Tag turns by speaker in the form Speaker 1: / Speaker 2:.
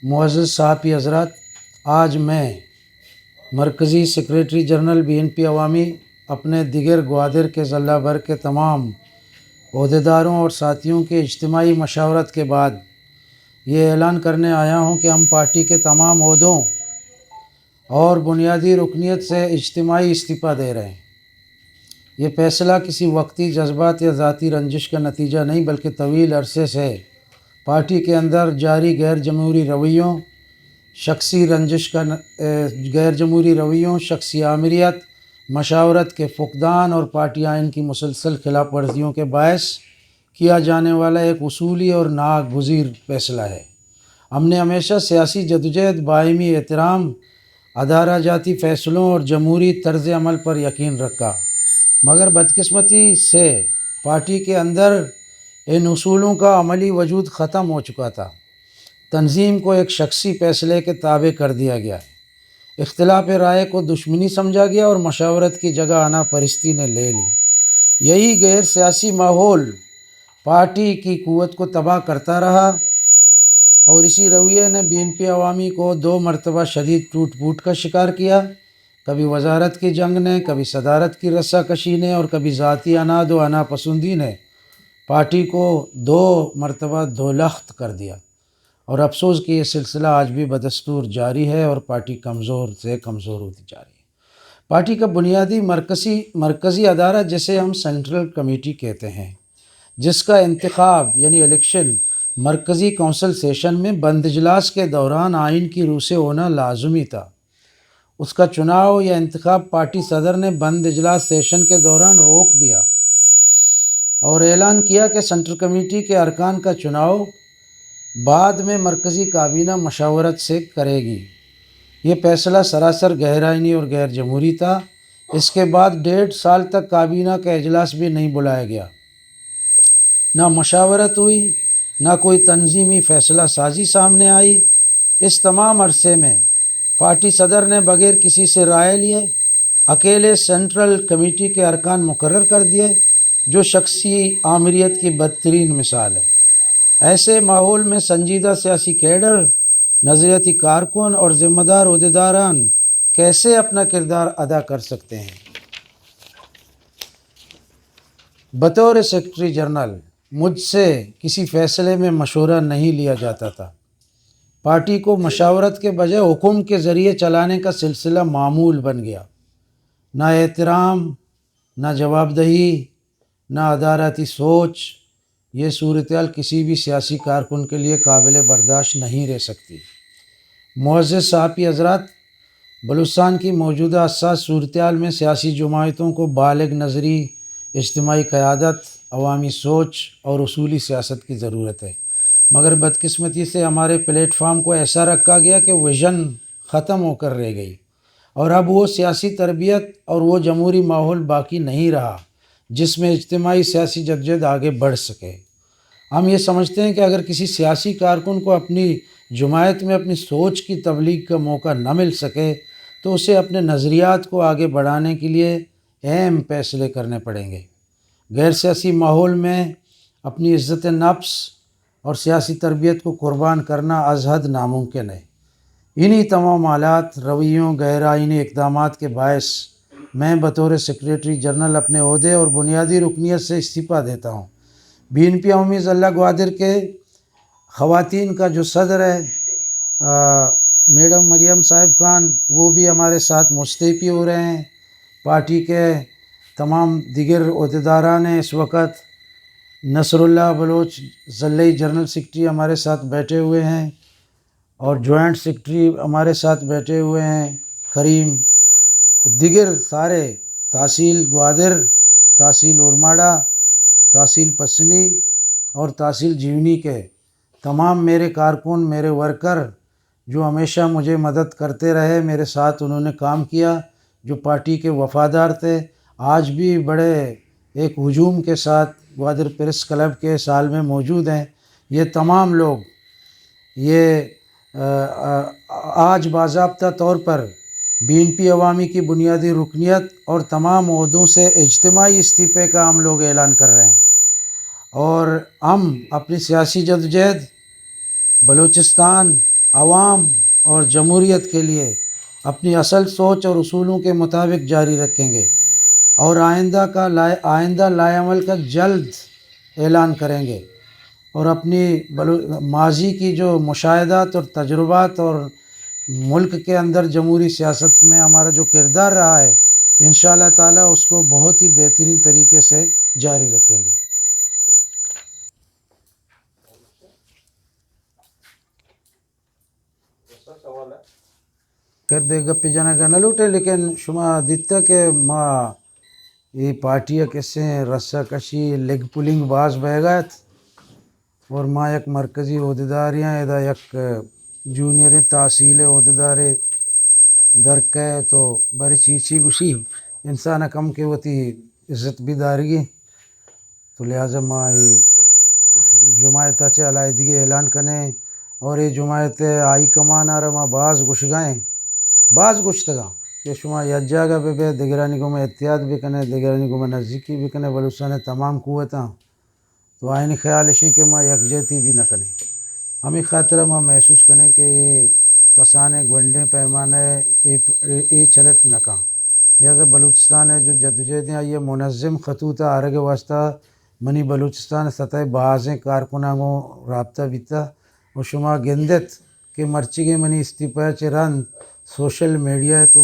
Speaker 1: معزز صحافی حضرات، آج میں مرکزی سیکریٹری جنرل BNP عوامی اپنے دیگر گوادر کے ضلع بھر کے تمام عہدیداروں اور ساتھیوں کے اجتماعی مشاورت کے بعد یہ اعلان کرنے آیا ہوں کہ ہم پارٹی کے تمام عہدوں اور بنیادی رکنیت سے اجتماعی استعفیٰ دے رہے ہیں۔ یہ فیصلہ کسی وقتی جذبات یا ذاتی رنجش کا نتیجہ نہیں، بلکہ طویل عرصے سے پارٹی کے اندر جاری غیر جمہوری رویوں، شخصی آمریت، مشاورت کے فقدان اور پارٹی آئین کی مسلسل خلاف ورزیوں کے باعث کیا جانے والا ایک اصولی اور ناگزیر فیصلہ ہے۔ ہم نے ہمیشہ سیاسی جدوجہد، باہمی احترام، ادارہ جاتی فیصلوں اور جمہوری طرز عمل پر یقین رکھا، مگر بدقسمتی سے پارٹی کے اندر ان اصولوں کا عملی وجود ختم ہو چکا تھا۔ تنظیم کو ایک شخصی فیصلے کے تابع کر دیا گیا، اختلاف رائے کو دشمنی سمجھا گیا اور مشاورت کی جگہ آنا پرستی نے لے لی۔ یہی غیر سیاسی ماحول پارٹی کی قوت کو تباہ کرتا رہا اور اسی رویے نے BNP عوامی کو 2 مرتبہ شدید ٹوٹ پھوٹ کا شکار کیا۔ کبھی وزارت کی جنگ نے، کبھی صدارت کی رسہ کشی نے اور کبھی ذاتی اناد و انا پسندی نے پارٹی کو 2 مرتبہ دولخت کر دیا، اور افسوس کہ یہ سلسلہ آج بھی بدستور جاری ہے اور پارٹی کمزور سے کمزور ہوتی جا رہی ہے۔ پارٹی کا بنیادی مرکزی ادارہ، جسے ہم سینٹرل کمیٹی کہتے ہیں، جس کا انتخاب یعنی الیکشن مرکزی کونسل سیشن میں بند اجلاس کے دوران آئین کی روح سے ہونا لازمی تھا، اس کا چناؤ یا انتخاب پارٹی صدر نے بند اجلاس سیشن کے دوران روک دیا اور اعلان کیا کہ سینٹرل کمیٹی کے ارکان کا چناؤ بعد میں مرکزی کابینہ مشاورت سے کرے گی۔ یہ فیصلہ سراسر غیر آئینی اور غیر جمہوری تھا۔ اس کے بعد 1.5 سال تک کابینہ کا اجلاس بھی نہیں بلایا گیا، نہ مشاورت ہوئی، نہ کوئی تنظیمی فیصلہ سازی سامنے آئی۔ اس تمام عرصے میں پارٹی صدر نے بغیر کسی سے رائے لیے اکیلے سینٹرل کمیٹی کے ارکان مقرر کر دیے، جو شخصی آمریت کی بدترین مثال ہے۔ ایسے ماحول میں سنجیدہ سیاسی کیڈر، نظریاتی کارکن اور ذمہ دار عہدیداران کیسے اپنا کردار ادا کر سکتے ہیں؟ بطور سیکریٹری جنرل مجھ سے کسی فیصلے میں مشورہ نہیں لیا جاتا تھا۔ پارٹی کو مشاورت کے بجائے حکم کے ذریعے چلانے کا سلسلہ معمول بن گیا۔ نہ احترام، نہ جواب دہی، نہ ادارتی سوچ۔ یہ صورتحال کسی بھی سیاسی کارکن کے لیے قابل برداشت نہیں رہ سکتی۔ معزز صحافی حضرات، بلوچستان کی موجودہ حساس صورتحال میں سیاسی جماعتوں کو بالغ نظری، اجتماعی قیادت، عوامی سوچ اور اصولی سیاست کی ضرورت ہے، مگر بدقسمتی سے ہمارے پلیٹ فارم کو ایسا رکھا گیا کہ ویژن ختم ہو کر رہ گئی، اور اب وہ سیاسی تربیت اور وہ جمہوری ماحول باقی نہیں رہا جس میں اجتماعی سیاسی جدوجہد آگے بڑھ سکے۔ ہم یہ سمجھتے ہیں کہ اگر کسی سیاسی کارکن کو اپنی جماعت میں اپنی سوچ کی تبلیغ کا موقع نہ مل سکے تو اسے اپنے نظریات کو آگے بڑھانے کے لیے اہم فیصلے کرنے پڑیں گے۔ غیر سیاسی ماحول میں اپنی عزت نفس اور سیاسی تربیت کو قربان کرنا از حد ناممکن ہے۔ انہی تمام حالات، رویوں، غیر آئینی اقدامات کے باعث میں بطور سیکریٹری جنرل اپنے عہدے اور بنیادی رکنیت سے استعفیٰ دیتا ہوں۔ BNP عوامی ضلع گوادر کے خواتین کا جو صدر ہے میڈم مریم صاحب خان، وہ بھی ہمارے ساتھ مستعفی ہو رہے ہیں۔ پارٹی کے تمام دیگر عہدیداران ہیں، اس وقت نصر اللہ بلوچ ضلعی جنرل سیکرٹری ہمارے ساتھ بیٹھے ہوئے ہیں، اور جوائنٹ سیکرٹری ہمارے ساتھ بیٹھے ہوئے ہیں کریم، دیگر سارے تحصیل گوادر، تحصیل اورماڑہ، تحصیل پسنی اور تحصیل جیونی کے تمام میرے کارکن، میرے ورکر جو ہمیشہ مجھے مدد کرتے رہے، میرے ساتھ انہوں نے کام کیا، جو پارٹی کے وفادار تھے، آج بھی بڑے ایک ہجوم کے ساتھ گوادر پریس کلب کے سال میں موجود ہیں۔ یہ تمام لوگ یہ آج باضابطہ طور پر BNP عوامی کی بنیادی رکنیت اور تمام عہدوں سے اجتماعی استعفے کا ہم لوگ اعلان کر رہے ہیں، اور ہم اپنی سیاسی جدوجہد بلوچستان عوام اور جمہوریت کے لیے اپنی اصل سوچ اور اصولوں کے مطابق جاری رکھیں گے اور آئندہ لائے عمل کا جلد اعلان کریں گے اور اپنی ماضی کی جو مشاہدات اور تجربات اور ملک کے اندر جمہوری سیاست میں ہمارا جو کردار رہا ہے انشاءاللہ تعالیٰ اس کو بہت ہی بہترین طریقے سے جاری رکھیں گے. کر دے گپی جانا کا نہ لوٹے لیکن شما دیتا کہ ما یہ پارٹیا کسے رسہ کشی لیگ پولنگ باز بہ گئت اور ما یک مرکزی عہدیداریاں ادا یک جونیئر تحصیل عہدیدار درکے تو بڑی چیچی گوشی انسان کم کے وتی عزت بھی دارگی تو لہٰذا ما یہ جماعت چے علیحدگی اعلان کنے اور یہ جماعت آئی کمان آرہ ما بعض بعض گشتگاں کہ شما یک جگہ بے دگرانی کو میں احتیاط بھی کنے دگرانی کو میں نزدیکی بھی کنے بلوچستان تمام قوتاں تو آئینی خیال اشیں کہ ما یکجہتی بھی نہ کنے ہمیں خاطرہ ما محسوس کنے کہ یہ کسانے گونڈے پیمانے یہ چلت نہ کہاں لہذا بلوچستان ہے جو جدوجہدیں آئی ہے منظم خطوطہ آرگ واسطہ منی بلوچستان سطح بعضیں کارکناں رابطہ بیتا و شما گندت کہ مرچی گے منی استیپا چران سوشل میڈیا ہے تو